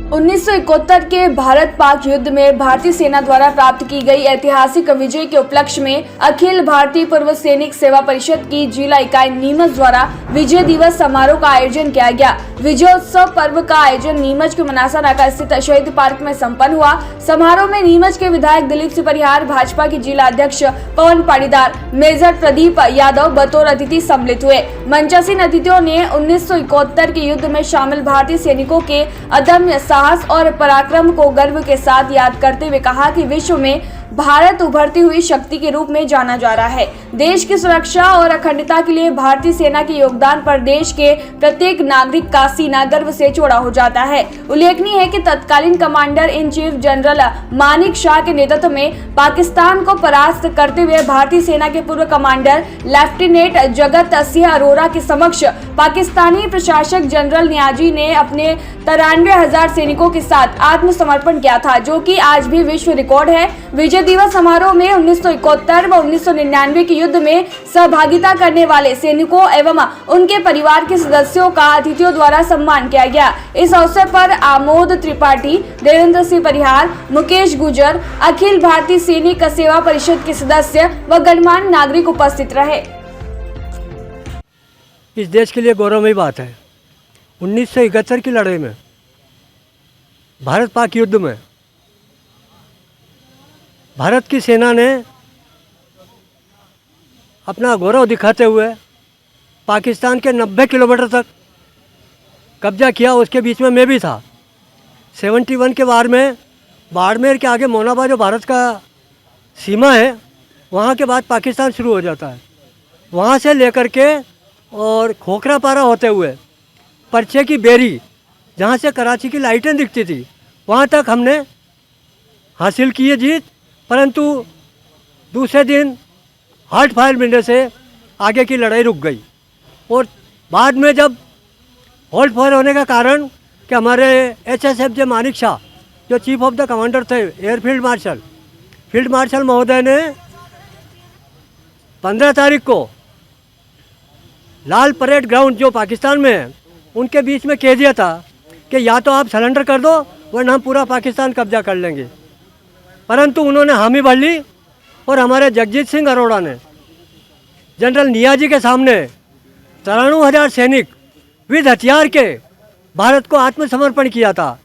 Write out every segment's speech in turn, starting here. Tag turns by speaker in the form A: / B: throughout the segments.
A: 1971 के भारत पाक युद्ध में भारतीय सेना द्वारा प्राप्त की गई ऐतिहासिक विजय के उपलक्ष्य में अखिल भारतीय पूर्व सैनिक सेवा परिषद की जिला इकाई नीमच द्वारा विजय दिवस समारोह का आयोजन किया गया। विजय उत्सव पर्व का आयोजन नीमच के मनासा नाका स्थित शहीद पार्क में संपन्न हुआ। समारोह में नीमच के विधायक दिलीप सिंह परिहार, भाजपा के जिला अध्यक्ष पवन पाटीदार, मेजर प्रदीप यादव बतौर अतिथि सम्मिलित हुए। मंचासीन अतिथियों ने 1971 के युद्ध में शामिल भारतीय सैनिकों के अदम्य साहस और पराक्रम को गर्व के साथ याद करते हुए कहा कि विश्व में भारत उभरती हुई शक्ति के रूप में जाना जा रहा है। देश की सुरक्षा और अखंडता के लिए भारतीय सेना के योगदान पर देश के प्रत्येक नागरिक का सीना गर्व से चौड़ा हो जाता है। उल्लेखनीय है कि तत्कालीन commander in chief general Manik Shah के नेतृत्व में पाकिस्तान को परास्त करते हुए भारतीय सेना के पूर्व कमांडर लेफ्टिनेंट जगत सिंह अरोड़ा के समक्ष पाकिस्तानी प्रशासक जनरल नियाजी ने अपने 93,000 सैनिकों के साथ आत्मसमर्पण किया था, जो कि आज भी विश्व रिकॉर्ड है। विजय दिवस समारोह में 1971 व 1999 के युद्ध में सहभागिता करने वाले सैनिकों एवं उनके परिवार के सदस्यों का अतिथियों द्वारा सम्मान किया गया। इस अवसर पर आमोद त्रिपाठी, देवेंद्र सिंह परिहार, मुकेश गुजर, अखिल भारतीय सैनिक सेवा परिषद के सदस्य व गणमान्य नागरिक उपस्थित रहे।
B: इस देश के लिए गौरवमयी बात है। 1971 की लड़ाई में, भारत पाक युद्ध में भारत की सेना ने अपना गौरव दिखाते हुए पाकिस्तान के 90 किलोमीटर तक कब्जा किया। उसके बीच में मैं भी था। 71 के वार में बाड़मेर के आगे मोनाबा जो भारत का सीमा है, वहाँ के बाद पाकिस्तान शुरू हो जाता है। वहाँ से लेकर के और खोखरा पारा होते हुए परचे की बेरी, जहाँ से कराची की लाइटें दिखती थी, वहाँ तक हमने हासिल की है जीत। परंतु दूसरे दिन हार्ट फायर मिलने से आगे की लड़ाई रुक गई और बाद में जब हॉल्ट फायर होने का कारण कि हमारे HSFJ मानिक शाह जो चीफ ऑफ द कमांडर थे, फील्ड मार्शल महोदय ने 15 तारीख को लाल परेड ग्राउंड जो पाकिस्तान में है, उनके बीच में कह दिया था कि या तो आप सरेंडर कर दो वरना हम पूरा पाकिस्तान कब्जा कर लेंगे। परंतु उन्होंने हामी भर ली और हमारे जगजीत सिंह अरोड़ा ने जनरल नियाजी के सामने 93,000 सैनिक विद हथियार के भारत को आत्मसमर्पण किया था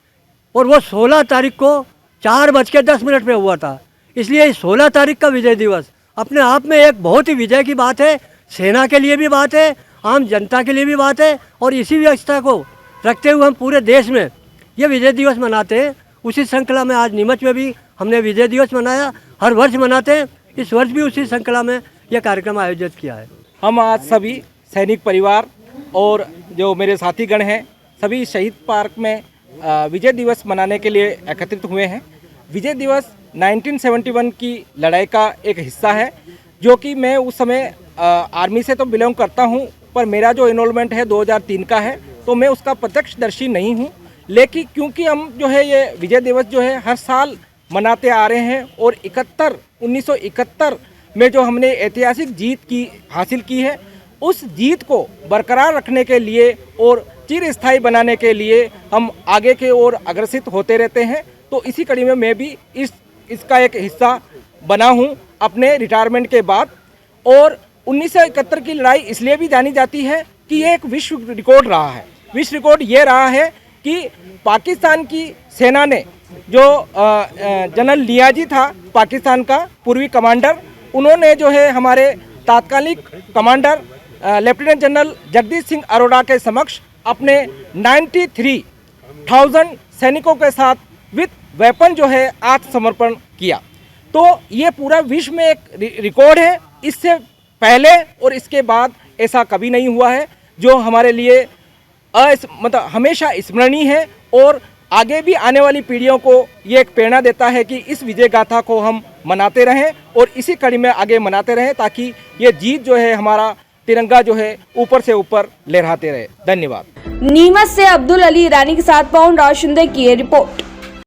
B: और वो 16 तारीख को 4:10 पे हुआ था। इसलिए 16 तारीख का विजय दिवस अपने आप में एक बहुत ही विजय की बात है। सेना के लिए भी बात है, आम जनता के लिए भी बात है और इसी व्यवस्था को रखते हुए हम पूरे देश में ये विजय दिवस मनाते हैं। उसी श्रृंखला में आज नीमच में भी हमने विजय दिवस मनाया। हर वर्ष मनाते हैं, इस वर्ष भी उसी श्रृंखला में यह कार्यक्रम आयोजित किया है।
C: हम आज सभी सैनिक परिवार और जो मेरे साथीगण हैं, सभी शहीद पार्क में विजय दिवस मनाने के लिए एकत्रित हुए हैं। विजय दिवस 1971 की लड़ाई का एक हिस्सा है, जो कि मैं उस समय आर्मी से तो बिलोंग करता हूं, पर मेरा जो इन्वॉल्वमेंट है 2003 का है, तो मैं उसका प्रत्यक्षदर्शी नहीं हूं। लेकिन क्योंकि हम जो है ये विजय दिवस जो है हर साल मनाते आ रहे हैं और 1971 में जो हमने ऐतिहासिक जीत हासिल की है, उस जीत को बरकरार रखने के लिए और चिरस्थायी बनाने के लिए हम आगे के ओर अग्रसित होते रहते हैं। तो इसी कड़ी में मैं भी इसका एक हिस्सा बना हूं अपने रिटायरमेंट के बाद। और 1971 की लड़ाई इसलिए भी जानी जाती है कि ये एक विश्व रिकॉर्ड रहा है। विश्व रिकॉर्ड ये रहा है कि पाकिस्तान की सेना ने जो जनरल नियाजी था, पाकिस्तान का पूर्वी कमांडर, उन्होंने जो है हमारे तात्कालिक commander lieutenant general Jagdish Singh Arora के समक्ष अपने 93,000 सैनिकों के साथ विद वेपन जो है आत्मसमर्पण किया। तो ये पूरा विश्व में एक रिकॉर्ड है। इससे पहले और इसके बाद ऐसा कभी नहीं हुआ है, जो हमारे लिए मतलब हमेशा स्मरणीय है और आगे भी आने वाली पीढ़ियों को ये एक प्रेरणा देता है कि इस विजय गाथा को हम मनाते रहें और इसी कड़ी में आगे मनाते रहें, ताकि ये जीत जो है हमारा तिरंगा जो है ऊपर से ऊपर लहराते रहे। धन्यवाद।
A: नीमच से अब्दुल अली ईरानी के साथ पवन राव शिंदे की रिपोर्ट।